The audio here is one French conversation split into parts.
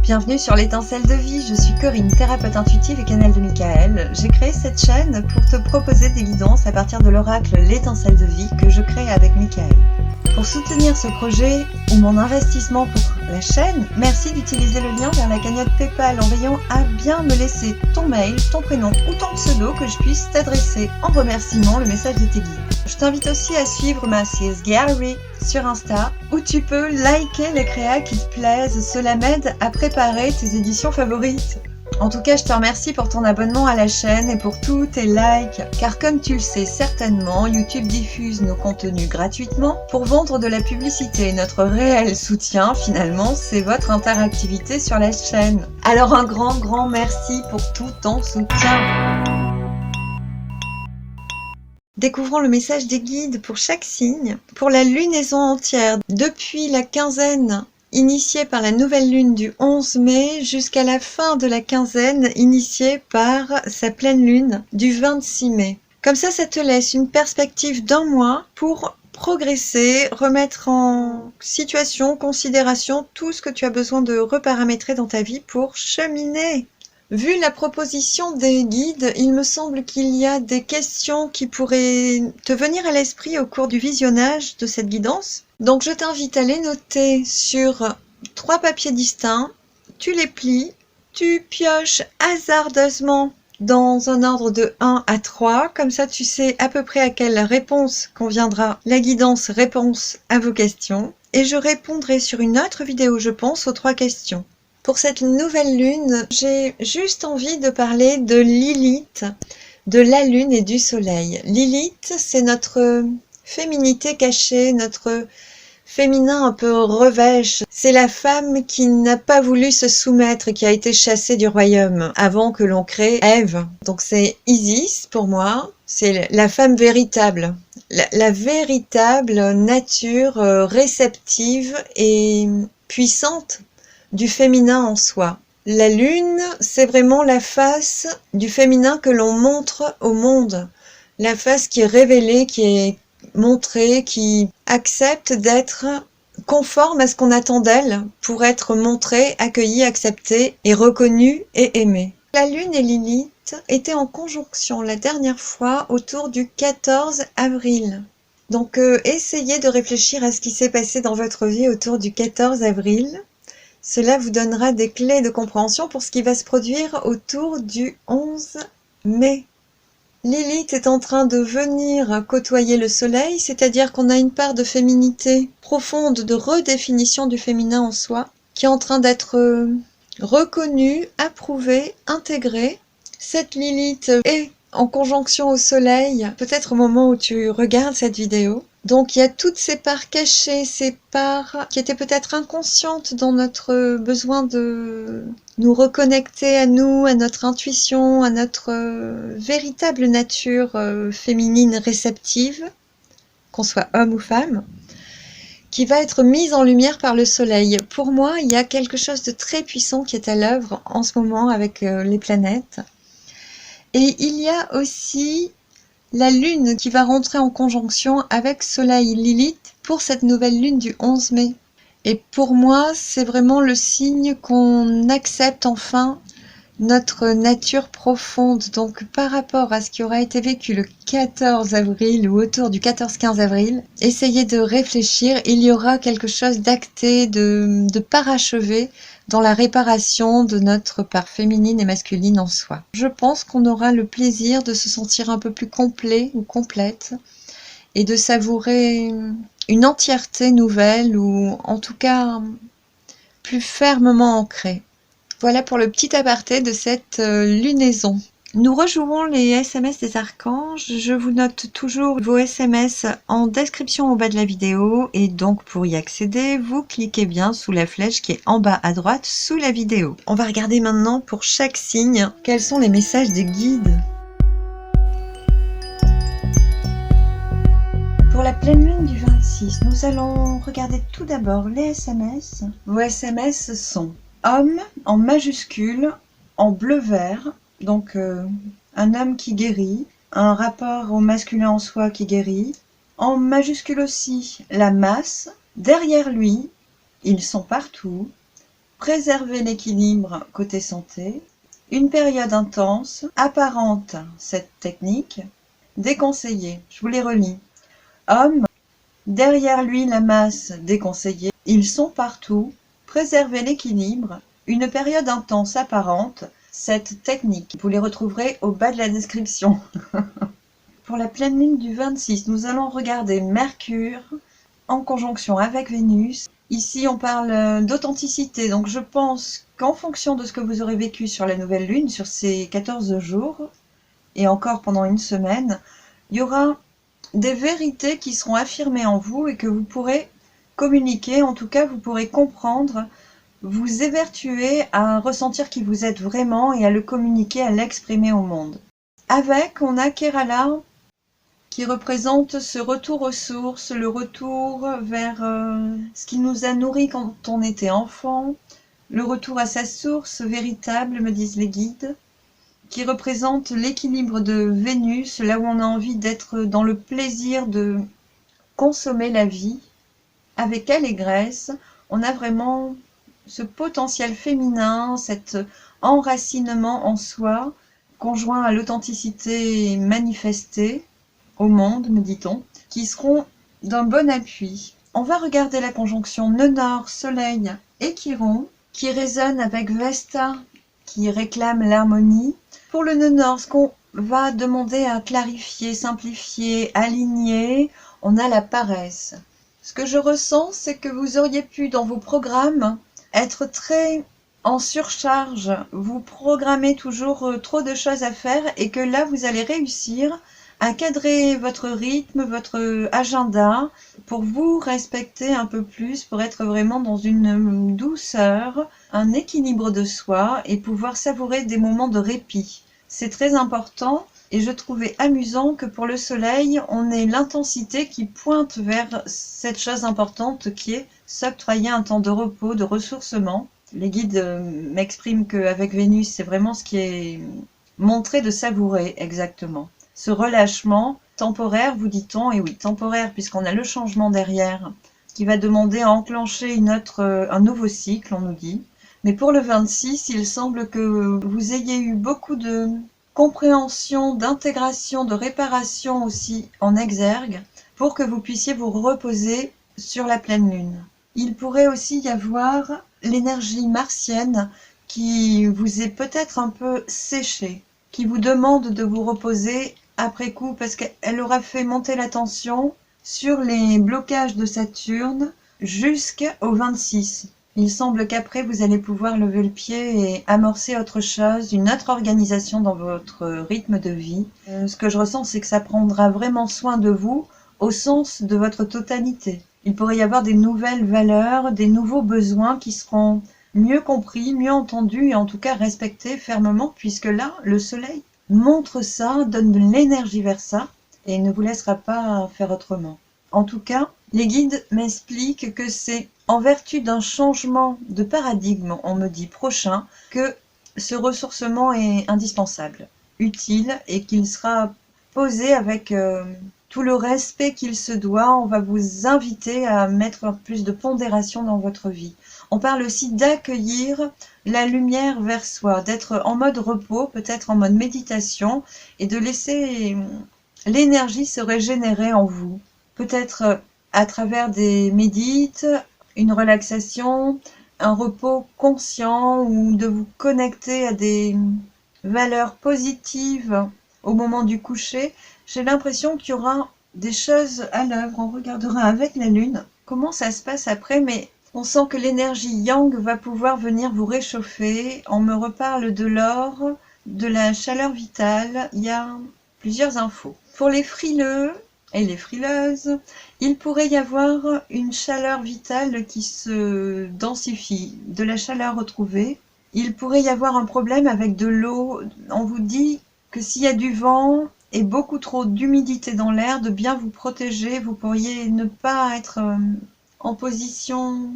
Bienvenue sur l'étincelle de vie, je suis Corinne, thérapeute intuitive et canal de Michael. J'ai créé cette chaîne pour te proposer des guidances à partir de l'oracle L'étincelle de vie que je crée avec Michael. Pour soutenir ce projet ou mon investissement pour la chaîne, merci d'utiliser le lien vers la cagnotte PayPal en veillant à bien me laisser ton mail, ton prénom ou ton pseudo que je puisse t'adresser en remerciement le message de tes guides. Je t'invite aussi à suivre ma CS Gallery sur Insta où tu peux liker les créas qui te plaisent, cela m'aide à préparer tes éditions favorites. En tout cas, je te remercie pour ton abonnement à la chaîne et pour tous tes likes, car comme tu le sais certainement, YouTube diffuse nos contenus gratuitement pour vendre de la publicité. Notre réel soutien, finalement, c'est votre interactivité sur la chaîne. Alors un grand merci pour tout ton soutien. Découvrons le message des guides pour chaque signe, pour la lunaison entière, depuis la quinzaine initiée par la nouvelle lune du 11 mai jusqu'à la fin de la quinzaine initiée par sa pleine lune du 26 mai. Comme ça te laisse une perspective d'un mois pour progresser, remettre en situation, considération tout ce que tu as besoin de reparamétrer dans ta vie pour cheminer. Vu la proposition des guides, il me semble qu'il y a des questions qui pourraient te venir à l'esprit au cours du visionnage de cette guidance. Donc je t'invite à les noter sur 3 papiers distincts, tu les plies, tu pioches hasardeusement dans un ordre de 1 à 3, comme ça tu sais à peu près à quelle réponse conviendra la guidance réponse à vos questions. Et je répondrai sur une autre vidéo, je pense, aux 3 questions. Pour cette nouvelle lune, j'ai juste envie de parler de Lilith, de la lune et du soleil. Lilith, c'est notre féminité cachée, notre féminin un peu revêche. C'est la femme qui n'a pas voulu se soumettre et qui a été chassée du royaume avant que l'on crée Ève. Donc c'est Isis pour moi, c'est la femme véritable. La véritable nature réceptive et puissante du féminin en soi. La lune, c'est vraiment la face du féminin que l'on montre au monde. La face qui est révélée, qui est montrée, qui accepte d'être conforme à ce qu'on attend d'elle pour être montrée, accueillie, acceptée et reconnue et aimée. La lune et Lilith étaient en conjonction la dernière fois autour du 14 avril. Donc essayez de réfléchir à ce qui s'est passé dans votre vie autour du 14 avril. Cela vous donnera des clés de compréhension pour ce qui va se produire autour du 11 mai. Lilith est en train de venir côtoyer le soleil, c'est-à-dire qu'on a une part de féminité profonde, de redéfinition du féminin en soi, qui est en train d'être reconnue, approuvée, intégrée. Cette Lilith est en conjonction au soleil, peut-être au moment où tu regardes cette vidéo. Donc il y a toutes ces parts cachées, ces parts qui étaient peut-être inconscientes dans notre besoin de nous reconnecter à nous, à notre intuition, à notre véritable nature féminine réceptive, qu'on soit homme ou femme, qui va être mise en lumière par le soleil. Pour moi, il y a quelque chose de très puissant qui est à l'œuvre en ce moment avec les planètes. Et il y a aussi la lune qui va rentrer en conjonction avec Soleil Lilith pour cette nouvelle lune du 11 mai. Et pour moi, c'est vraiment le signe qu'on accepte enfin notre nature profonde. Donc par rapport à ce qui aura été vécu le 14 avril ou autour du 14-15 avril, essayez de réfléchir, il y aura quelque chose d'acté, de parachevé dans la réparation de notre part féminine et masculine en soi. Je pense qu'on aura le plaisir de se sentir un peu plus complet ou complète et de savourer une entièreté nouvelle ou en tout cas plus fermement ancrée. Voilà pour le petit aparté de cette lunaison. Nous rejouons les SMS des archanges. Je vous note toujours vos SMS en description au bas de la vidéo et donc pour y accéder, vous cliquez bien sous la flèche qui est en bas à droite sous la vidéo. On va regarder maintenant pour chaque signe quels sont les messages des guides. Pour la pleine lune du 26, nous allons regarder tout d'abord les SMS. Vos SMS sont homme en majuscule, en bleu-vert, donc un homme qui guérit, un rapport au masculin en soi qui guérit, en majuscule aussi la masse, derrière lui, ils sont partout, préserver l'équilibre côté santé, une période intense, apparente cette technique, déconseillée. Je vous les relis. Homme, derrière lui la masse déconseillée, ils sont partout, préserver l'équilibre, une période intense apparente, cette technique. Vous les retrouverez au bas de la description. Pour la pleine lune du 26, nous allons regarder Mercure en conjonction avec Vénus. Ici, on parle d'authenticité, donc je pense qu'en fonction de ce que vous aurez vécu sur la nouvelle lune, sur ces 14 jours, et encore pendant une semaine, il y aura des vérités qui seront affirmées en vous et que vous pourrez communiquer, en tout cas vous pourrez comprendre, vous évertuer à ressentir qui vous êtes vraiment et à le communiquer, à l'exprimer au monde. Avec, on a Kerala qui représente ce retour aux sources, le retour vers ce qui nous a nourris quand on était enfant, le retour à sa source véritable, me disent les guides, qui représente l'équilibre de Vénus, là où on a envie d'être dans le plaisir de consommer la vie, avec allégresse. On a vraiment ce potentiel féminin, cet enracinement en soi, conjoint à l'authenticité manifestée au monde, me dit-on, qui seront d'un bon appui. On va regarder la conjonction nœud nord, soleil et Chiron, qui résonne avec Vesta, qui réclame l'harmonie. Pour le nœud nord, ce qu'on va demander à clarifier, simplifier, aligner, on a la paresse. Ce que je ressens, c'est que vous auriez pu, dans vos programmes, être très en surcharge. Vous programmez toujours trop de choses à faire et que là, vous allez réussir à cadrer votre rythme, votre agenda, pour vous respecter un peu plus, pour être vraiment dans une douceur, un équilibre de soi et pouvoir savourer des moments de répit. C'est très important et je trouvais amusant que pour le soleil, on ait l'intensité qui pointe vers cette chose importante qui est s'octroyer un temps de repos, de ressourcement. Les guides m'expriment qu'avec Vénus, c'est vraiment ce qui est montré de savourer exactement. Ce relâchement temporaire, vous dit-on, et oui, temporaire, puisqu'on a le changement derrière, qui va demander à enclencher un nouveau cycle, on nous dit. Mais pour le 26, il semble que vous ayez eu beaucoup de compréhension, d'intégration, de réparation aussi en exergue, pour que vous puissiez vous reposer sur la pleine lune. Il pourrait aussi y avoir l'énergie martienne qui vous est peut-être un peu séchée, qui vous demande de vous reposer après coup, parce qu'elle aura fait monter la tension sur les blocages de Saturne jusqu'au 26. Il semble qu'après, vous allez pouvoir lever le pied et amorcer autre chose, une autre organisation dans votre rythme de vie. Ce que je ressens, c'est que ça prendra vraiment soin de vous au sens de votre totalité. Il pourrait y avoir des nouvelles valeurs, des nouveaux besoins qui seront mieux compris, mieux entendus et en tout cas respectés fermement, puisque là, le soleil montre ça, donne de l'énergie vers ça et ne vous laissera pas faire autrement. En tout cas, les guides m'expliquent que c'est en vertu d'un changement de paradigme, on me dit prochain, que ce ressourcement est indispensable, utile et qu'il sera posé avec tout le respect qu'il se doit. On va vous inviter à mettre plus de pondération dans votre vie. On parle aussi d'accueillir la lumière vers soi, d'être en mode repos, peut-être en mode méditation, et de laisser l'énergie se régénérer en vous. Peut-être à travers des médites, une relaxation, un repos conscient, ou de vous connecter à des valeurs positives au moment du coucher. J'ai l'impression qu'il y aura des choses à l'œuvre. On regardera avec la lune comment ça se passe après, mais on sent que l'énergie yang va pouvoir venir vous réchauffer. On me reparle de l'or, de la chaleur vitale. Il y a plusieurs infos. Pour les frileux et les frileuses, il pourrait y avoir une chaleur vitale qui se densifie, de la chaleur retrouvée. Il pourrait y avoir un problème avec de l'eau. On vous dit que s'il y a du vent et beaucoup trop d'humidité dans l'air, de bien vous protéger. Vous pourriez ne pas être en position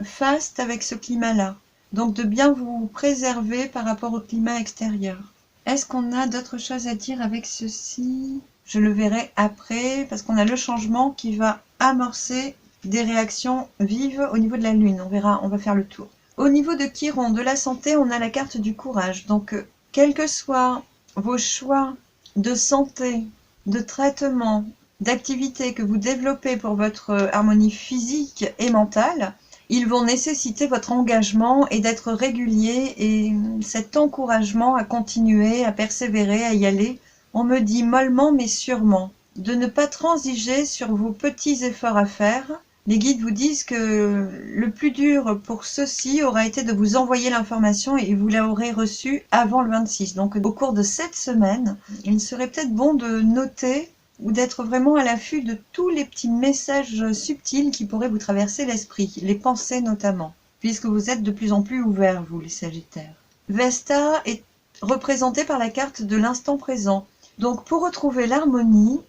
faste avec ce climat-là. Donc de bien vous préserver par rapport au climat extérieur. Est-ce qu'on a d'autres choses à dire avec ceci? Je le verrai après, parce qu'on a le changement qui va amorcer des réactions vives au niveau de la Lune. On verra, on va faire le tour. Au niveau de Chiron, de la santé, on a la carte du courage. Donc, quels que soient vos choix de santé, de traitement, d'activité que vous développez pour votre harmonie physique et mentale, ils vont nécessiter votre engagement et d'être régulier et cet encouragement à continuer, à persévérer, à y aller. On me dit mollement mais sûrement de ne pas transiger sur vos petits efforts à faire. Les guides vous disent que le plus dur pour ceux-ci aura été de vous envoyer l'information et vous l'aurez reçue avant le 26. Donc au cours de cette semaine, il serait peut-être bon de noter ou d'être vraiment à l'affût de tous les petits messages subtils qui pourraient vous traverser l'esprit, les pensées notamment, puisque vous êtes de plus en plus ouverts, vous les Sagittaires. Vesta est représentée par la carte de l'instant présent. Donc pour retrouver l'harmonie,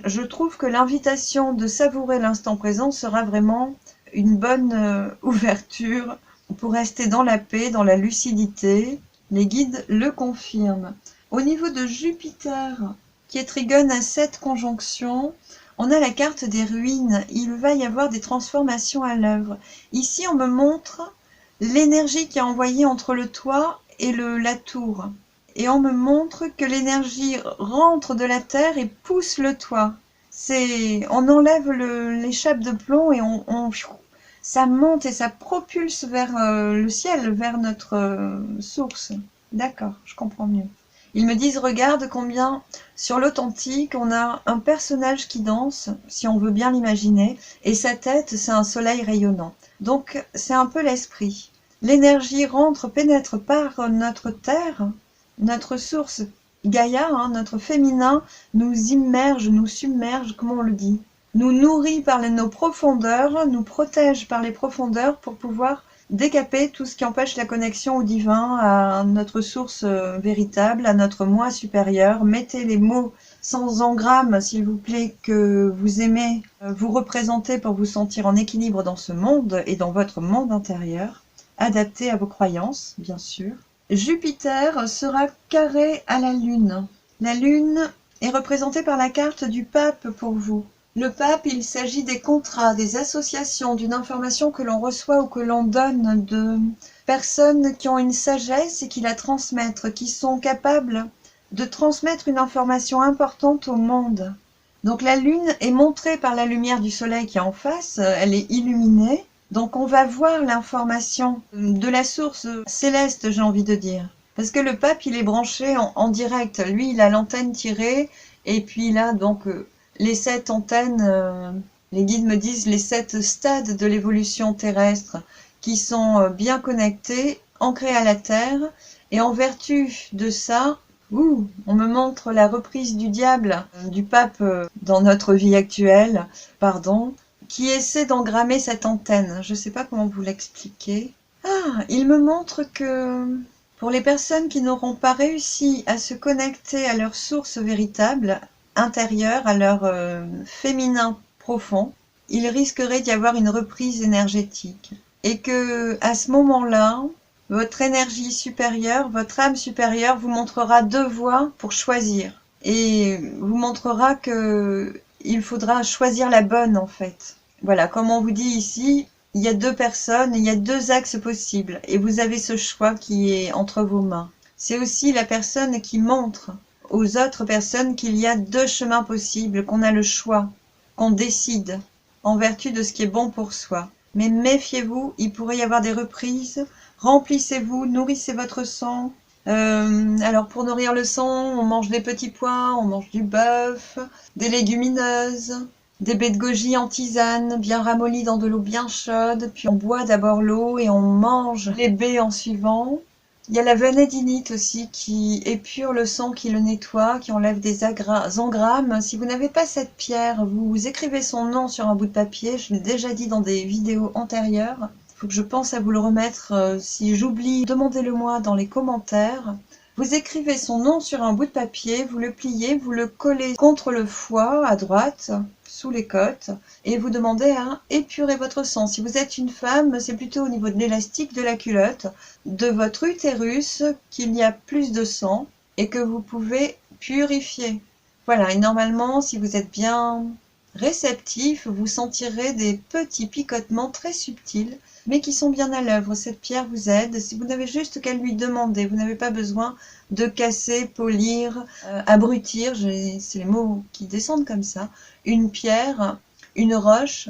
je trouve que l'invitation de savourer l'instant présent sera vraiment une bonne ouverture pour rester dans la paix, dans la lucidité. Les guides le confirment. Au niveau de Jupiter, qui est trigone à 7 conjonctions, on a la carte des ruines. Il va y avoir des transformations à l'œuvre. Ici, on me montre l'énergie qui est envoyée entre le toit et la tour. Et on me montre que l'énergie rentre de la terre et pousse le toit. On enlève l'échappe de plomb et ça monte et ça propulse vers le ciel, vers notre source. D'accord, je comprends mieux. Ils me disent, regarde combien sur l'authentique, on a un personnage qui danse, si on veut bien l'imaginer, et sa tête, c'est un soleil rayonnant. Donc, c'est un peu l'esprit. L'énergie rentre, pénètre par notre terre, notre source Gaïa, notre féminin, nous immerge, nous submerge, comment on le dit, nous nourrit par nos profondeurs, nous protège par les profondeurs pour pouvoir décaper tout ce qui empêche la connexion au divin, à notre source véritable, à notre moi supérieur. Mettez les mots sans engramme, s'il vous plaît, que vous aimez vous représenter pour vous sentir en équilibre dans ce monde et dans votre monde intérieur, adapté à vos croyances, bien sûr. Jupiter sera carré à la Lune. La Lune est représentée par la carte du pape pour vous. Le pape, il s'agit des contrats, des associations, d'une information que l'on reçoit ou que l'on donne de personnes qui ont une sagesse et qui la transmettent, qui sont capables de transmettre une information importante au monde. Donc la Lune est montrée par la lumière du soleil qui est en face, elle est illuminée. Donc on va voir l'information de la source céleste, j'ai envie de dire. Parce que le pape, il est branché en direct. Lui, il a l'antenne tirée et puis il a donc les 7 antennes, les guides me disent les 7 stades de l'évolution terrestre qui sont bien connectés, ancrés à la Terre. Et en vertu de ça, on me montre la reprise du diable, du pape dans notre vie actuelle, qui essaie d'engrammer cette antenne. Je ne sais pas comment vous l'expliquer. Ah, il me montre que pour les personnes qui n'auront pas réussi à se connecter à leur source véritable, intérieure, à leur féminin profond, il risquerait d'y avoir une reprise énergétique. Et que à ce moment-là, votre énergie supérieure, votre âme supérieure vous montrera 2 voies pour choisir. Et vous montrera que il faudra choisir la bonne en fait. Voilà, comme on vous dit ici, il y a 2 personnes, il y a 2 axes possibles. Et vous avez ce choix qui est entre vos mains. C'est aussi la personne qui montre aux autres personnes qu'il y a 2 chemins possibles, qu'on a le choix, qu'on décide en vertu de ce qui est bon pour soi. Mais méfiez-vous, il pourrait y avoir des reprises. Remplissez-vous, nourrissez votre sang. Alors pour nourrir le sang, on mange des petits pois, on mange du bœuf, des légumineuses, des baies de goji en tisane, bien ramollies dans de l'eau bien chaude, puis on boit d'abord l'eau et on mange les baies en suivant. Il y a la vanadinite aussi qui épure le sang, qui le nettoie, qui enlève des engrammes. Si vous n'avez pas cette pierre, vous écrivez son nom sur un bout de papier. Je l'ai déjà dit dans des vidéos antérieures. Il faut que je pense à vous le remettre. Si j'oublie, demandez-le moi dans les commentaires. Vous écrivez son nom sur un bout de papier, vous le pliez, vous le collez contre le foie à droite, sous les côtes, et vous demandez à épurer votre sang. Si vous êtes une femme, c'est plutôt au niveau de l'élastique de la culotte, de votre utérus, qu'il y a plus de sang et que vous pouvez purifier. Voilà, et normalement, si vous êtes bien réceptif, vous sentirez des petits picotements très subtils mais qui sont bien à l'œuvre. Cette pierre vous aide. Si vous n'avez juste qu'à lui demander, vous n'avez pas besoin de casser, polir, abrutir, c'est les mots qui descendent comme ça, une pierre, une roche,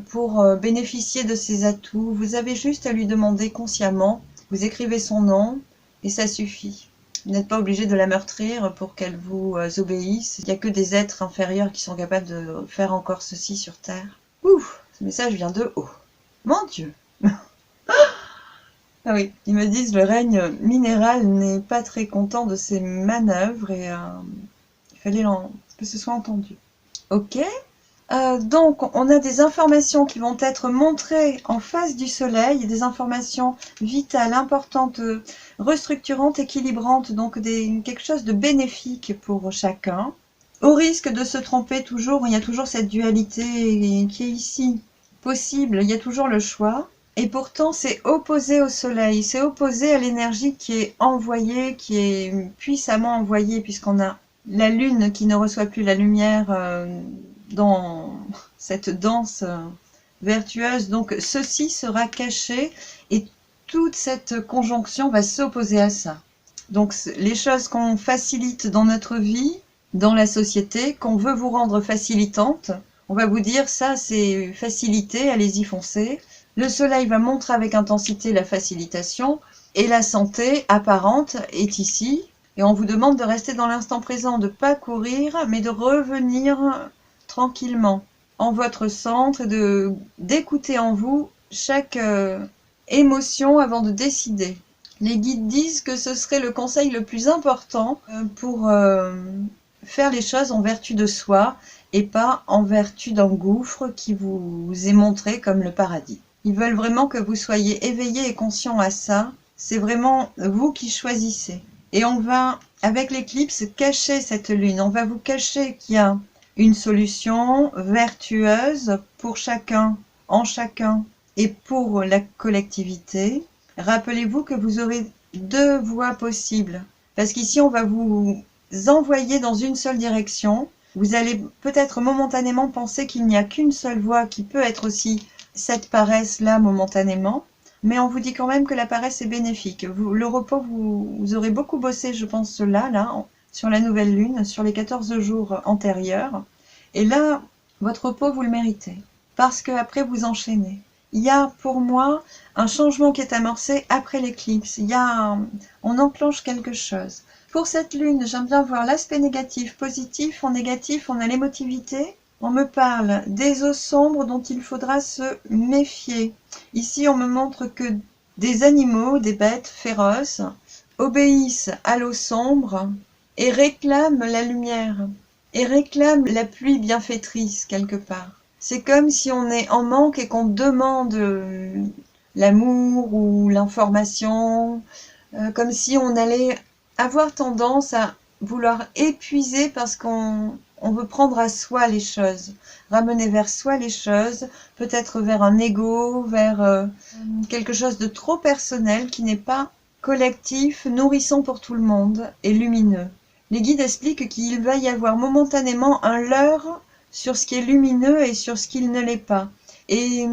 pour bénéficier de ses atouts. Vous avez juste à lui demander consciemment, vous écrivez son nom et ça suffit. Vous n'êtes pas obligé de la meurtrir pour qu'elle vous obéisse. Il n'y a que des êtres inférieurs qui sont capables de faire encore ceci sur Terre. Ouh, ce message vient de haut. Mon Dieu. Ah oui, ils me disent le règne minéral n'est pas très content de ses manœuvres et il fallait que ce soit entendu. Ok. Donc, on a des informations qui vont être montrées en face du soleil, des informations vitales, importantes, restructurantes, équilibrantes, donc quelque chose de bénéfique pour chacun. Au risque de se tromper toujours, il y a toujours cette dualité qui est ici possible, il y a toujours le choix. Et pourtant, c'est opposé au soleil, c'est opposé à l'énergie qui est envoyée, qui est puissamment envoyée, puisqu'on a la lune qui ne reçoit plus la lumière dans cette danse vertueuse. Donc ceci sera caché et toute cette conjonction va s'opposer à ça. Donc les choses qu'on facilite dans notre vie, dans la société, qu'on veut vous rendre facilitantes, on va vous dire ça c'est facilité, allez-y foncez. Le soleil va montrer avec intensité la facilitation et la santé apparente est ici. Et on vous demande de rester dans l'instant présent, de ne pas courir, mais de revenir tranquillement en votre centre et d'écouter en vous chaque émotion avant de décider. Les guides disent que ce serait le conseil le plus important pour faire les choses en vertu de soi et pas en vertu d'un gouffre qui vous est montré comme le paradis. Ils veulent vraiment que vous soyez éveillé et conscient à ça. C'est vraiment vous qui choisissez. Et on va, avec l'éclipse, cacher cette lune. On va vous cacher qu'il y a une solution vertueuse pour chacun, en chacun et pour la collectivité. Rappelez-vous que vous aurez 2 voies possibles. Parce qu'ici, on va vous envoyer dans une seule direction. Vous allez peut-être momentanément penser qu'il n'y a qu'une seule voie qui peut être aussi cette paresse-là momentanément, mais on vous dit quand même que la paresse est bénéfique. Le repos, vous aurez beaucoup bossé, je pense, là, sur la nouvelle lune, sur les 14 jours antérieurs. Et là, votre repos, vous le méritez, parce qu'après, vous enchaînez. Il y a, pour moi, un changement qui est amorcé après l'éclipse. On enclenche quelque chose. Pour cette lune, j'aime bien voir l'aspect négatif, positif. En négatif, on a l'émotivité. On me parle des eaux sombres dont il faudra se méfier. Ici, on me montre que des animaux, des bêtes féroces, obéissent à l'eau sombre et réclament la lumière, et réclament la pluie bienfaitrice quelque part. C'est comme si on est en manque et qu'on demande l'amour ou l'information, comme si on allait avoir tendance à vouloir épuiser parce qu'on veut prendre à soi les choses, ramener vers soi les choses, peut-être vers un ego, vers quelque chose de trop personnel qui n'est pas collectif, nourrissant pour tout le monde et lumineux. Les guides expliquent qu'il va y avoir momentanément un leurre sur ce qui est lumineux et sur ce qui ne l'est pas. Et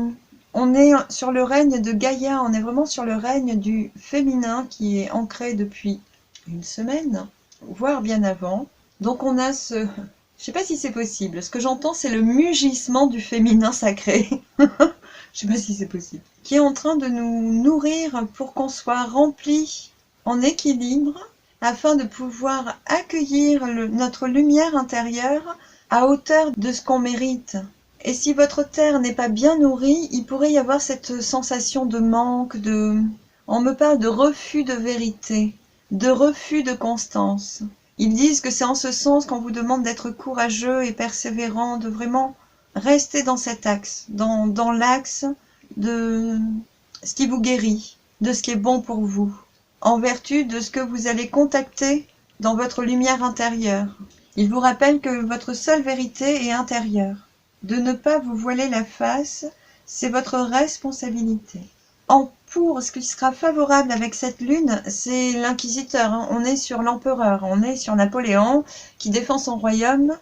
on est sur le règne de Gaïa, on est vraiment sur le règne du féminin qui est ancré depuis une semaine, voire bien avant. Donc on a ce... Je sais pas si c'est possible. Ce que j'entends, c'est le mugissement du féminin sacré. Je sais pas si c'est possible. Qui est en train de nous nourrir pour qu'on soit rempli en équilibre afin de pouvoir accueillir notre lumière intérieure à hauteur de ce qu'on mérite. Et si votre terre n'est pas bien nourrie, il pourrait y avoir cette sensation de manque, On me parle de refus de vérité, de refus de constance. Ils disent que c'est en ce sens qu'on vous demande d'être courageux et persévérant, de vraiment rester dans cet axe, dans l'axe de ce qui vous guérit, de ce qui est bon pour vous, en vertu de ce que vous allez contacter dans votre lumière intérieure. Il vous rappelle que votre seule vérité est intérieure. De ne pas vous voiler la face, c'est votre responsabilité. Pour ce qui sera favorable avec cette lune, c'est l'inquisiteur. On est sur l'empereur, on est sur Napoléon qui défend son royaume.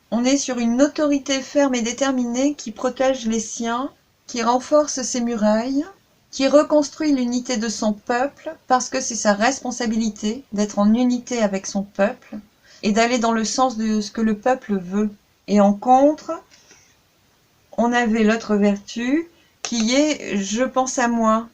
On est sur une autorité ferme et déterminée qui protège les siens, qui renforce ses murailles. qui reconstruit l'unité de son peuple parce que c'est sa responsabilité d'être en unité avec son peuple et d'aller dans le sens de ce que le peuple veut. Et en contre, on avait l'autre vertu qui est « je pense à moi ».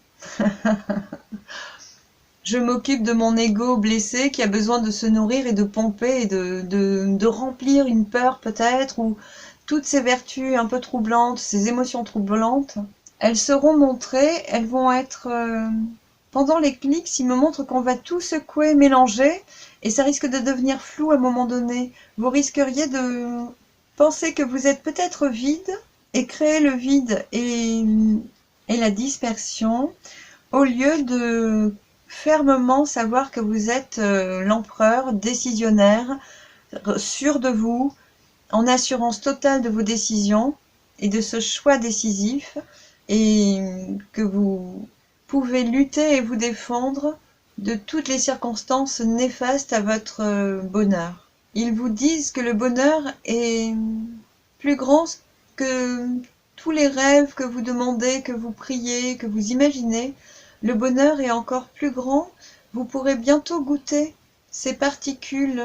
Je m'occupe de mon ego blessé qui a besoin de se nourrir et de pomper et de remplir une peur peut-être, ou toutes ces vertus un peu troublantes, ces émotions troublantes, elles seront montrées, elles vont être... pendant l'éclipse, il me montre qu'on va tout secouer, mélanger, et ça risque de devenir flou à un moment donné. Vous risqueriez de penser que vous êtes peut-être vide, et créer le vide et la dispersion, au lieu de fermement savoir que vous êtes l'empereur, décisionnaire, sûr de vous, en assurance totale de vos décisions et de ce choix décisif, et que vous pouvez lutter et vous défendre de toutes les circonstances néfastes à votre bonheur. Ils vous disent que le bonheur est plus grand que tous les rêves que vous demandez, que vous priez, que vous imaginez. Le bonheur est encore plus grand. Vous pourrez bientôt goûter ces particules,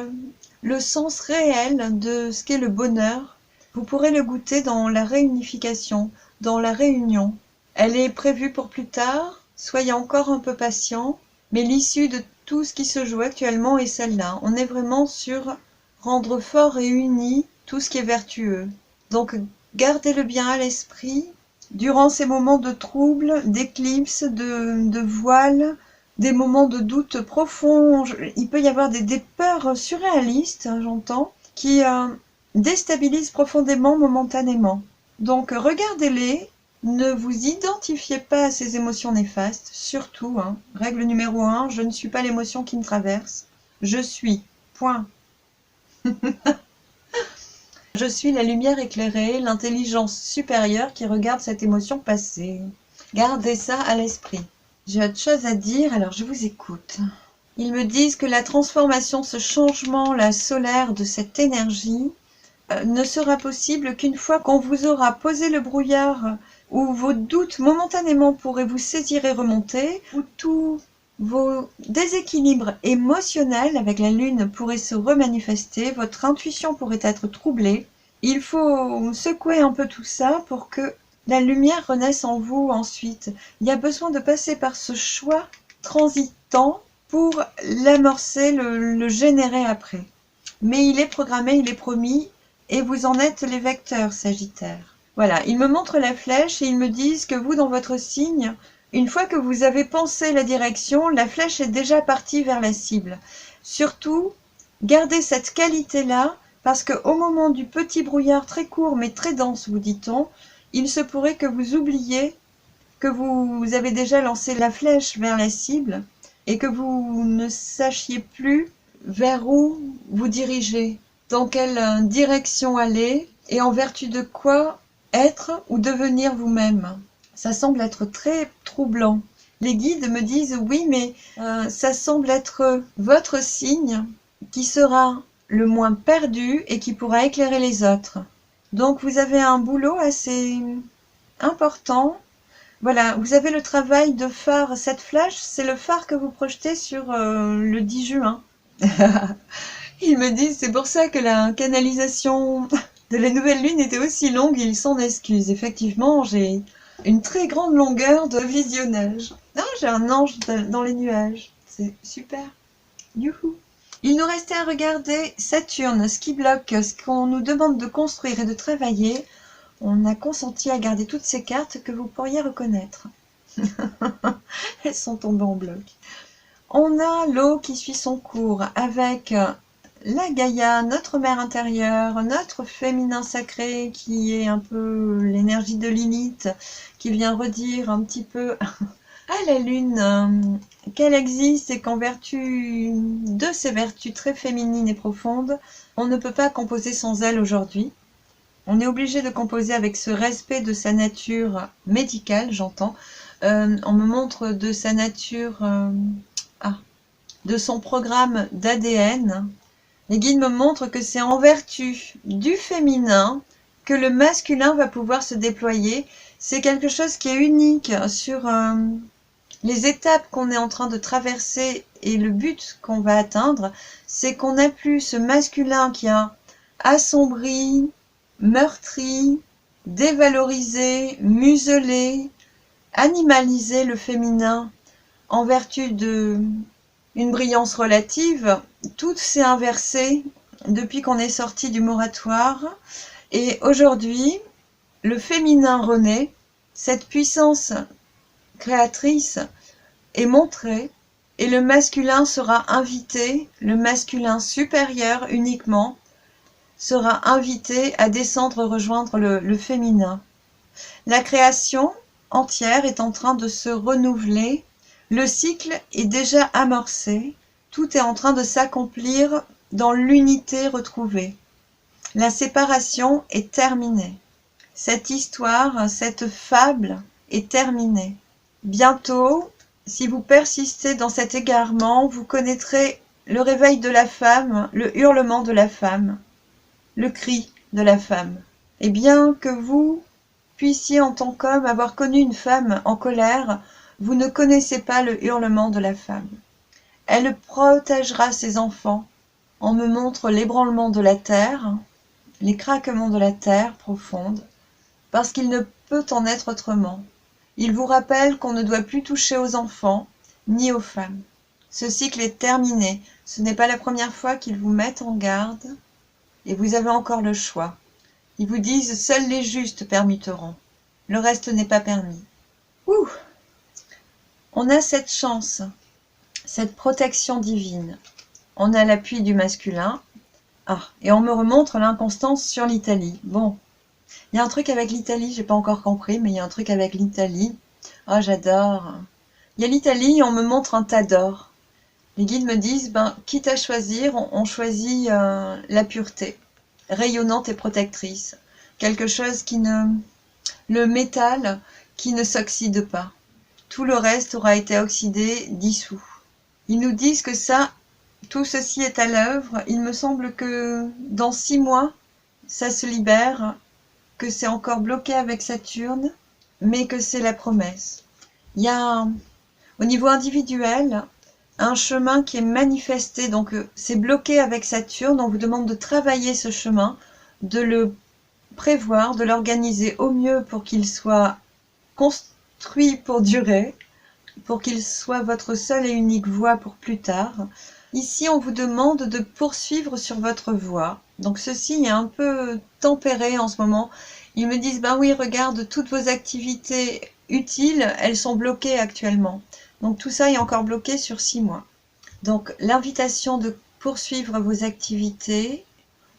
le sens réel de ce qu'est le bonheur. Vous pourrez le goûter dans la réunification, dans la réunion. Elle est prévue pour plus tard. Soyez encore un peu patient. Mais l'issue de tout ce qui se joue actuellement est celle-là. On est vraiment sur rendre fort et uni tout ce qui est vertueux. Donc, gardez-le bien à l'esprit. Durant ces moments de trouble, d'éclipse, de voile, des moments de doute profond, il peut y avoir des peurs surréalistes, hein, j'entends, qui déstabilisent profondément momentanément. Donc regardez-les, ne vous identifiez pas à ces émotions néfastes, surtout, hein, règle numéro 1, je ne suis pas l'émotion qui me traverse, je suis, point. Je suis la lumière éclairée, l'intelligence supérieure qui regarde cette émotion passer. Gardez ça à l'esprit. J'ai autre chose à dire, alors je vous écoute. Ils me disent que la transformation, ce changement là, solaire de cette énergie ne sera possible qu'une fois qu'on vous aura posé le brouillard où vos doutes momentanément pourraient vous saisir et remonter, où tous vos déséquilibres émotionnels avec la lune pourraient se remanifester, votre intuition pourrait être troublée. Il faut secouer un peu tout ça pour que la lumière renaisse en vous ensuite. Il y a besoin de passer par ce choix transitant pour l'amorcer, le générer après. Mais il est programmé, il est promis, et vous en êtes les vecteurs, Sagittaire. Voilà, ils me montrent la flèche et ils me disent que vous, dans votre signe, une fois que vous avez pensé la direction, la flèche est déjà partie vers la cible. Surtout, gardez cette qualité-là, parce qu'au moment du petit brouillard très court mais très dense, vous dit-on, il se pourrait que vous oubliez que vous avez déjà lancé la flèche vers la cible et que vous ne sachiez plus vers où vous dirigez, dans quelle direction aller et en vertu de quoi être ou devenir vous-même. Ça semble être très troublant. Les guides me disent oui, mais ça semble être votre signe qui sera le moins perdu et qui pourra éclairer les autres. Donc vous avez un boulot assez important. Voilà, vous avez le travail de phare. Cette flèche, c'est le phare que vous projetez sur le 10 juin. Ils me disent, c'est pour ça que la canalisation de la nouvelle lune était aussi longue, ils s'en excusent. Effectivement, j'ai une très grande longueur de visionnage. Ah, j'ai un ange dans les nuages. C'est super. Youhou. Il nous restait à regarder Saturne, ce qui bloque, ce qu'on nous demande de construire et de travailler. On a consenti à garder toutes ces cartes que vous pourriez reconnaître. Elles sont tombées en bloc. On a l'eau qui suit son cours avec la Gaïa, notre mère intérieure, notre féminin sacré qui est un peu l'énergie de Lilith, qui vient redire un petit peu à la lune qu'elle existe et qu'en vertu de ses vertus très féminines et profondes, on ne peut pas composer sans elle aujourd'hui. On est obligé de composer avec ce respect de sa nature médicale, j'entends. On me montre de sa nature, de son programme d'ADN. Les guides me montrent que c'est en vertu du féminin que le masculin va pouvoir se déployer C'est quelque chose qui est unique sur les étapes qu'on est en train de traverser et le but qu'on va atteindre, c'est qu'on n'a plus ce masculin qui a assombri, meurtri, dévalorisé, muselé, animalisé le féminin en vertu de une brillance relative. Tout s'est inversé depuis qu'on est sorti du moratoire et aujourd'hui, le féminin renaît, cette puissance créatrice est montrée et le masculin sera invité, le masculin supérieur uniquement, sera invité à descendre rejoindre le féminin. La création entière est en train de se renouveler, le cycle est déjà amorcé, tout est en train de s'accomplir dans l'unité retrouvée. La séparation est terminée. Cette histoire, cette fable est terminée. Bientôt, si vous persistez dans cet égarement, vous connaîtrez le réveil de la femme, le hurlement de la femme, le cri de la femme. Et bien que vous puissiez en tant qu'homme avoir connu une femme en colère, vous ne connaissez pas le hurlement de la femme. Elle protégera ses enfants. On me montre l'ébranlement de la terre, les craquements de la terre profonde, parce qu'il ne peut en être autrement. Il vous rappelle qu'on ne doit plus toucher aux enfants, ni aux femmes. Ce cycle est terminé. Ce n'est pas la première fois qu'ils vous mettent en garde, et vous avez encore le choix. Ils vous disent « seuls les justes permuteront ». Le reste n'est pas permis. Ouh! On a cette chance, cette protection divine. On a l'appui du masculin. Ah, et on me remontre l'inconstance sur l'Italie. Bon, il y a un truc avec l'Italie, j'ai pas encore compris, mais il y a un truc avec l'Italie. Ah, j'adore. Il y a l'Italie, on me montre un tas d'or. Les guides me disent, quitte à choisir, on choisit la pureté, rayonnante et protectrice. Quelque chose qui ne... Le métal qui ne s'oxyde pas. Tout le reste aura été oxydé, dissous. Ils nous disent que ça, tout ceci est à l'œuvre. Il me semble que dans 6 mois, ça se libère, que c'est encore bloqué avec Saturne, mais que c'est la promesse. Il y a, au niveau individuel, un chemin qui est manifesté, donc c'est bloqué avec Saturne, on vous demande de travailler ce chemin, de le prévoir, de l'organiser au mieux pour qu'il soit construit pour durer, pour qu'il soit votre seule et unique voie pour plus tard. Ici, on vous demande de poursuivre sur votre voie. Donc ceci est un peu tempéré en ce moment. Ils me disent, oui, regarde, toutes vos activités utiles, elles sont bloquées actuellement. Donc tout ça est encore bloqué sur 6 mois. Donc l'invitation de poursuivre vos activités,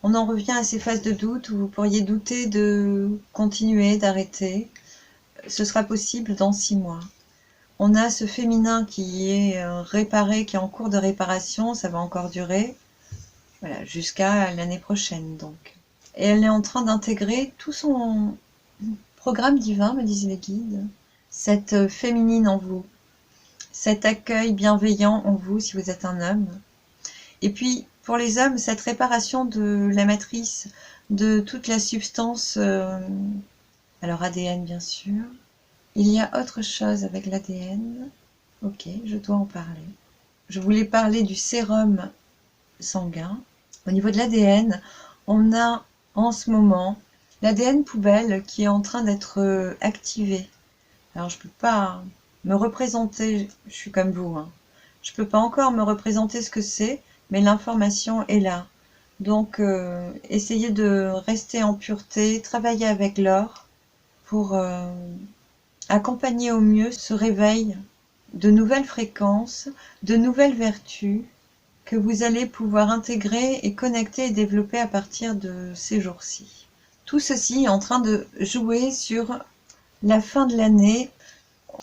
on en revient à ces phases de doute où vous pourriez douter de continuer, d'arrêter. Ce sera possible dans 6 mois. On a ce féminin qui est réparé, qui est en cours de réparation, ça va encore durer, voilà, jusqu'à l'année prochaine donc. Et elle est en train d'intégrer tout son programme divin, me disent les guides, cette féminine en vous, cet accueil bienveillant en vous si vous êtes un homme. Et puis, pour les hommes, cette réparation de la matrice, de toute la substance, alors ADN bien sûr. Il y a autre chose avec l'ADN. Ok, je dois en parler. Je voulais parler du sérum sanguin. Au niveau de l'ADN, on a en ce moment l'ADN poubelle qui est en train d'être activé. Alors je ne peux pas me représenter, je suis comme vous, je ne peux pas encore me représenter ce que c'est, mais l'information est là. Donc essayez de rester en pureté, travailler avec l'or pour accompagner au mieux ce réveil de nouvelles fréquences, de nouvelles vertus que vous allez pouvoir intégrer et connecter et développer à partir de ces jours-ci. Tout ceci est en train de jouer sur la fin de l'année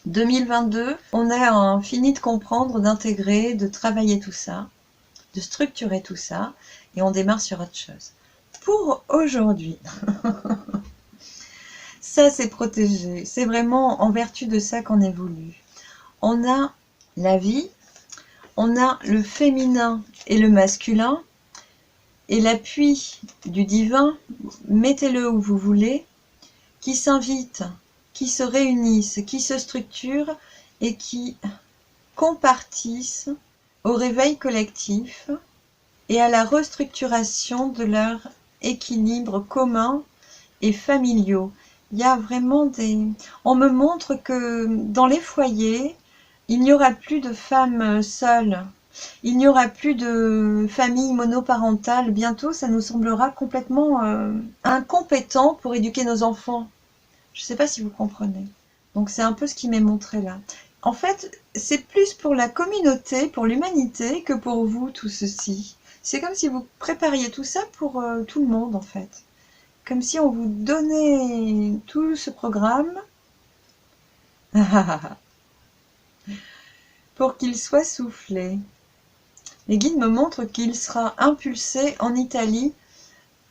2022. On a fini de comprendre, d'intégrer, de travailler tout ça, de structurer tout ça, et on démarre sur autre chose. Pour aujourd'hui, ça c'est protégé, c'est vraiment en vertu de ça qu'on évolue. On a la vie, on a le féminin et le masculin, et l'appui du divin, mettez-le où vous voulez, qui s'invite, qui se réunissent, qui se structurent et qui compartissent au réveil collectif et à la restructuration de leur équilibre commun et familiaux. Il y a vraiment des... On me montre que dans les foyers, il n'y aura plus de femmes seules. Il n'y aura plus de famille monoparentale. Bientôt, ça nous semblera complètement incompétent pour éduquer nos enfants. Je ne sais pas si vous comprenez. Donc, c'est un peu ce qui m'est montré là. En fait, c'est plus pour la communauté, pour l'humanité, que pour vous, tout ceci. C'est comme si vous prépariez tout ça pour tout le monde, en fait. Comme si on vous donnait tout ce programme pour qu'il soit soufflé. Les guides me montrent qu'il sera impulsé en Italie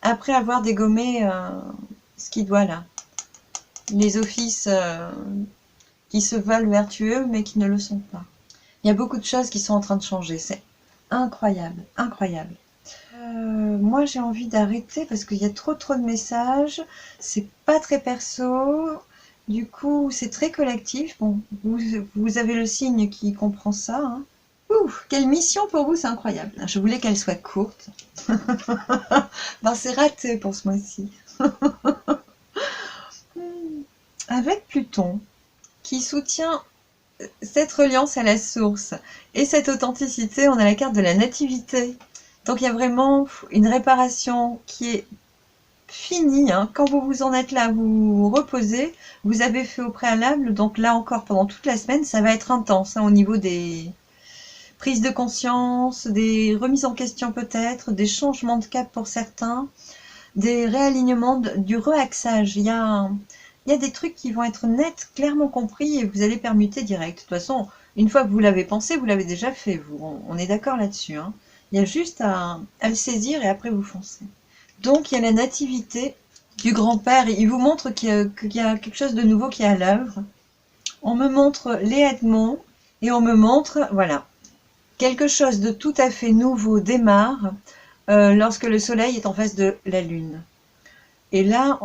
après avoir dégommé ce qui doit là. Les offices qui se veulent vertueux mais qui ne le sont pas. Il y a beaucoup de choses qui sont en train de changer. C'est incroyable, incroyable. Moi j'ai envie d'arrêter parce qu'il y a trop de messages. C'est pas très perso. Du coup c'est très collectif. Bon, vous avez le signe qui comprend ça. Hein. Ouh, quelle mission pour vous, c'est incroyable. Je voulais qu'elle soit courte. Ben, c'est raté pour ce mois-ci. Avec Pluton, qui soutient cette reliance à la source et cette authenticité, on a la carte de la nativité. Donc il y a vraiment une réparation qui est finie. Hein. Quand vous vous en êtes là, vous vous reposez, vous avez fait au préalable. Donc là encore, pendant toute la semaine, ça va être intense hein, au niveau des... prise de conscience, des remises en question peut-être, des changements de cap pour certains, des réalignements, du reaxage. Il y a des trucs qui vont être nets, clairement compris et vous allez permuter direct. De toute façon, une fois que vous l'avez pensé, vous l'avez déjà fait. On est d'accord là-dessus. Hein. Il y a juste à le saisir et après vous foncez. Donc il y a la nativité du grand-père. Il vous montre qu'il y a quelque chose de nouveau qui est à l'œuvre. On me montre les Edmonds et on me montre, voilà, quelque chose de tout à fait nouveau démarre lorsque le soleil est en face de la lune. Et là,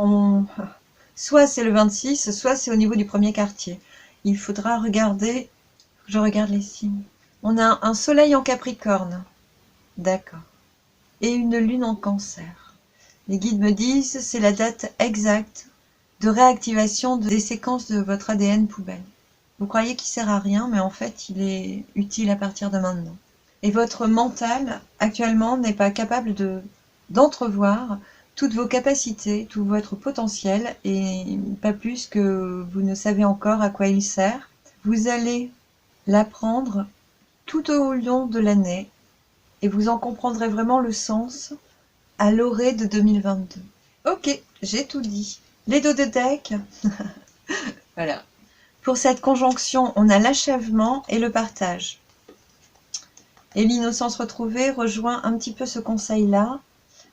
soit c'est le 26, soit c'est au niveau du premier quartier. Il faudra regarder, je regarde les signes. On a un soleil en Capricorne, d'accord, et une lune en Cancer. Les guides me disent c'est la date exacte de réactivation des séquences de votre ADN poubelle. Vous croyez qu'il sert à rien, mais en fait, il est utile à partir de maintenant. Et votre mental, actuellement, n'est pas capable d'entrevoir toutes vos capacités, tout votre potentiel, et pas plus que vous ne savez encore à quoi il sert. Vous allez l'apprendre tout au long de l'année, et vous en comprendrez vraiment le sens à l'orée de 2022. Ok, j'ai tout dit. Les dos de deck, voilà. Pour cette conjonction, on a l'achèvement et le partage. Et l'innocence retrouvée rejoint un petit peu ce conseil-là.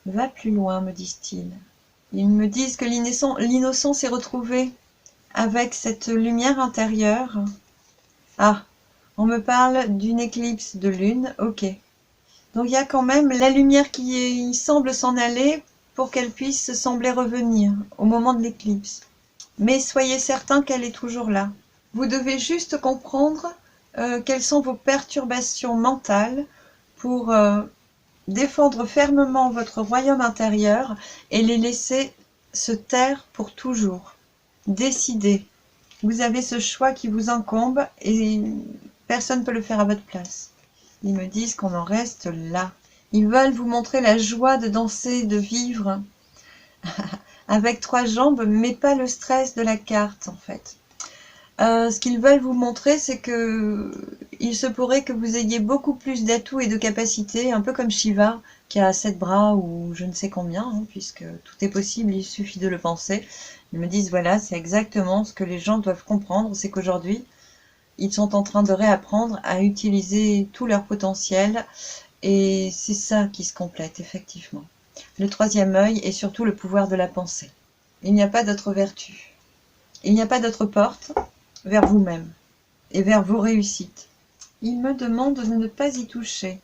Va plus loin, me disent-ils. Ils me disent que l'innocence est retrouvée avec cette lumière intérieure. Ah, on me parle d'une éclipse de lune, ok. Donc il y a quand même la lumière qui semble s'en aller pour qu'elle puisse sembler revenir au moment de l'éclipse. Mais soyez certain qu'elle est toujours là. Vous devez juste comprendre quelles sont vos perturbations mentales pour défendre fermement votre royaume intérieur et les laisser se taire pour toujours. Décidez. Vous avez ce choix qui vous incombe et personne ne peut le faire à votre place. Ils me disent qu'on en reste là. Ils veulent vous montrer la joie de danser, de vivre avec 3 jambes, mais pas le stress de la carte en fait. Ce qu'ils veulent vous montrer, c'est que il se pourrait que vous ayez beaucoup plus d'atouts et de capacités, un peu comme Shiva, qui a 7 bras ou je ne sais combien, hein, puisque tout est possible, il suffit de le penser. Ils me disent, voilà, c'est exactement ce que les gens doivent comprendre, c'est qu'aujourd'hui, ils sont en train de réapprendre à utiliser tout leur potentiel, et c'est ça qui se complète, effectivement. Le 3e œil est surtout le pouvoir de la pensée. Il n'y a pas d'autre vertu. Il n'y a pas d'autre porte vers vous-même et vers vos réussites. Il me demande de ne pas y toucher.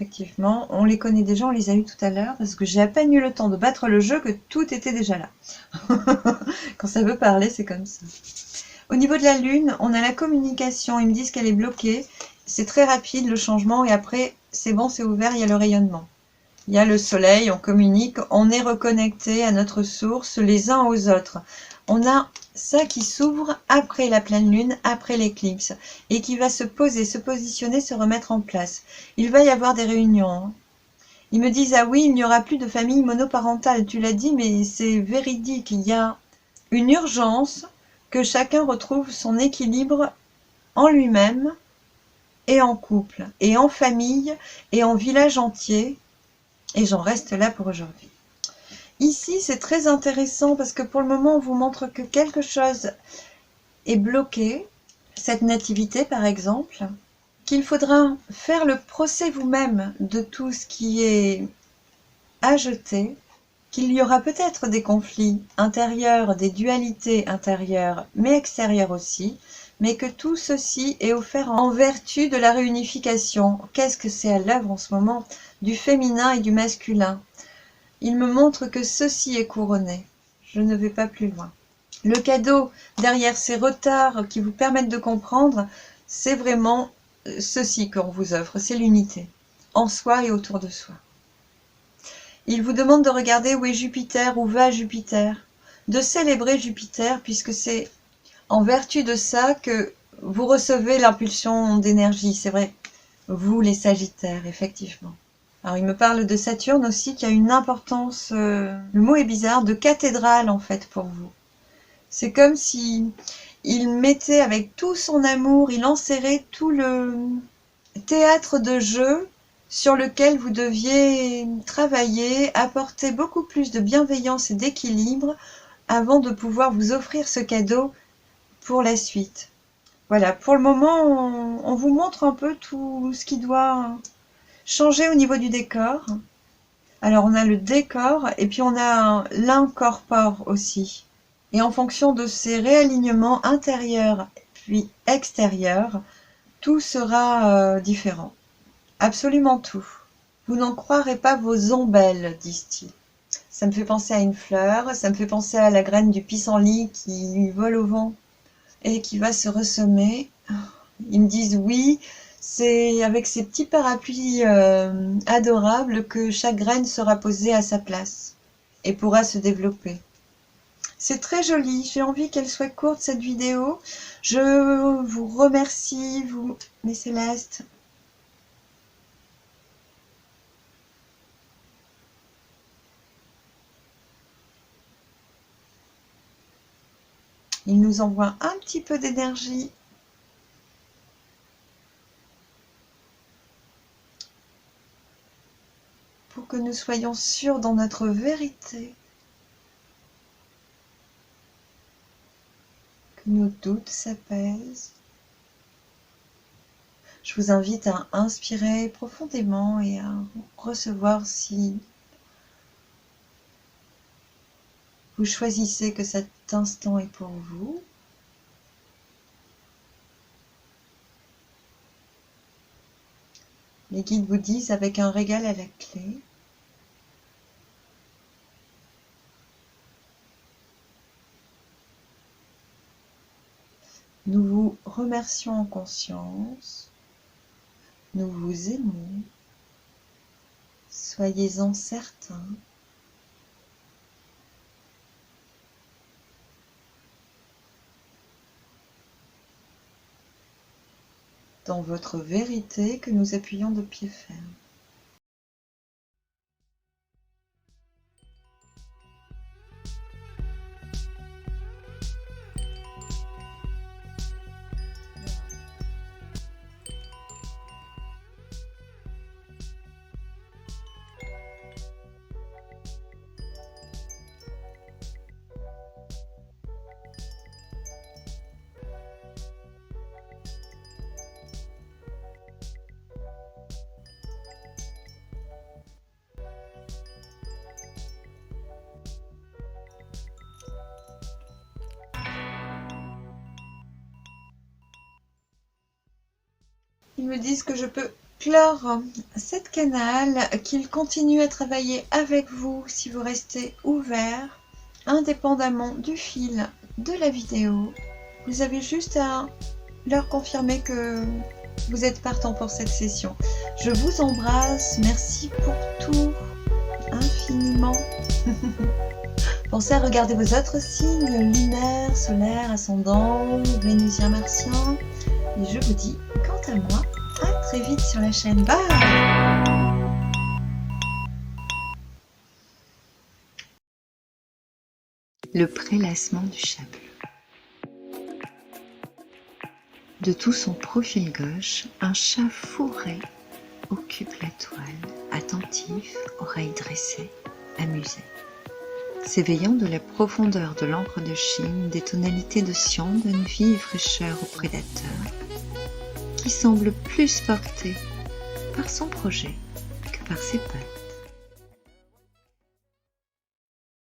Effectivement, on les connaît déjà, on les a eu tout à l'heure, parce que j'ai à peine eu le temps de battre le jeu que tout était déjà là. Quand ça veut parler, c'est comme ça. Au niveau de la Lune, on a la communication. Ils me disent qu'elle est bloquée. C'est très rapide le changement et après, c'est bon, c'est ouvert, il y a le rayonnement. Il y a le soleil, on communique, on est reconnecté à notre source les uns aux autres. On a ça qui s'ouvre après la pleine lune, après l'éclipse, et qui va se poser, se positionner, se remettre en place. Il va y avoir des réunions. Ils me disent, ah oui, il n'y aura plus de famille monoparentale. Tu l'as dit, mais c'est véridique. Il y a une urgence que chacun retrouve son équilibre en lui-même et en couple, et en famille, et en village entier. Et j'en reste là pour aujourd'hui. Ici, c'est très intéressant parce que pour le moment, on vous montre que quelque chose est bloqué, cette nativité par exemple, qu'il faudra faire le procès vous-même de tout ce qui est à jeter, qu'il y aura peut-être des conflits intérieurs, des dualités intérieures, mais extérieures aussi, mais que tout ceci est offert en vertu de la réunification. Qu'est-ce que c'est à l'œuvre en ce moment du féminin et du masculin? Il me montre que ceci est couronné. Je ne vais pas plus loin. Le cadeau derrière ces retards qui vous permettent de comprendre, c'est vraiment ceci qu'on vous offre, c'est l'unité, en soi et autour de soi. Il vous demande de regarder où est Jupiter, où va Jupiter, de célébrer Jupiter, puisque c'est en vertu de ça que vous recevez l'impulsion d'énergie. C'est vrai, vous les Sagittaires, effectivement. Alors il me parle de Saturne aussi, qui a une importance, le mot est bizarre, de cathédrale en fait pour vous. C'est comme si il mettait avec tout son amour, il enserrait tout le théâtre de jeu sur lequel vous deviez travailler, apporter beaucoup plus de bienveillance et d'équilibre avant de pouvoir vous offrir ce cadeau pour la suite. Voilà, pour le moment, on vous montre un peu tout ce qui doit changer au niveau du décor. Alors on a le décor et puis on a l'incorpore aussi. Et en fonction de ces réalignements intérieurs puis extérieurs, tout sera différent. Absolument tout. Vous n'en croirez pas vos ombelles, disent-ils. Ça me fait penser à une fleur, ça me fait penser à la graine du pissenlit qui vole au vent et qui va se ressemer. Ils me disent oui, c'est avec ces petits parapluies adorables que chaque graine sera posée à sa place et pourra se développer. C'est très joli, j'ai envie qu'elle soit courte cette vidéo. Je vous remercie, vous, mes célestes. Il nous envoie un petit peu d'énergie. Pour que nous soyons sûrs dans notre vérité. Que nos doutes s'apaisent. Je vous invite à inspirer profondément et à recevoir si vous choisissez que cet instant est pour vous. Les guides vous disent avec un régal à la clé. Nous vous remercions en conscience. Nous vous aimons. Soyez-en certains. Dans votre vérité que nous appuyons de pied ferme. Ils me disent que je peux clore cette canal, qu'il continue à travailler avec vous si vous restez ouvert, indépendamment du fil de la vidéo. Vous avez juste à leur confirmer que vous êtes partant pour cette session. Je vous embrasse, merci pour tout, infiniment. Pensez à regarder vos autres signes lunaires, solaires, ascendants, vénusiens, martiens. Et je vous dis, quant à moi, à très vite sur la chaîne. Bye! Le prélassement du chat bleu. De tout son profil gauche, un chat fourré occupe la toile, attentif, oreilles dressées, amusé. S'éveillant de la profondeur de l'encre de Chine, des tonalités de cyan donnent vie et fraîcheur au prédateur, qui semble plus porté par son projet que par ses pattes.